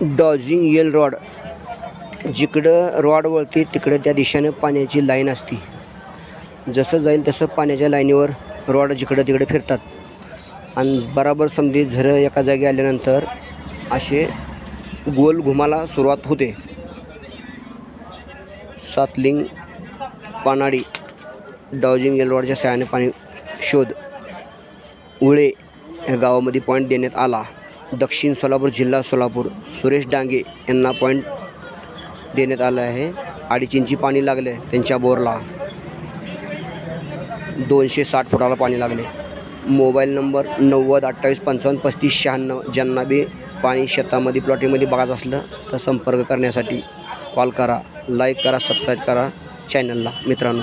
Dodging L rod, जिकडं rod वळते तिकडं त्या दिशेनं पाण्याची लाईन असते. जसं जाईल तसं पाण्याच्या लाईनीवर रॉड जिकडं तिकडे फिरतात आणि बराबर समधी झरं एका जागी आल्यानंतर असे गोल घुमाला सुरुवात होते. सातलिंग पानाडी डॉजिंग येल रॉडच्या सहाय्याने पाणी शोध. उळे या गावामध्ये पॉईंट देण्यात आला. दक्षिण सोलापूर जिल्हा सोलापूर सुरेश डांगे यांना पॉईंट देण्यात आलं आहे. 2.5 इंची पाणी लागले त्यांच्या बोरला. 260 फुटाला पाणी लागले. Mobile number 9028553596. ज्यांना बी पाणी शेतामध्ये प्लॉटिंगमध्ये बघायचं असलं तर संपर्क करण्यासाठी कॉल करा. लाईक करा, सबस्क्राईब करा चॅनलला मित्रांनो.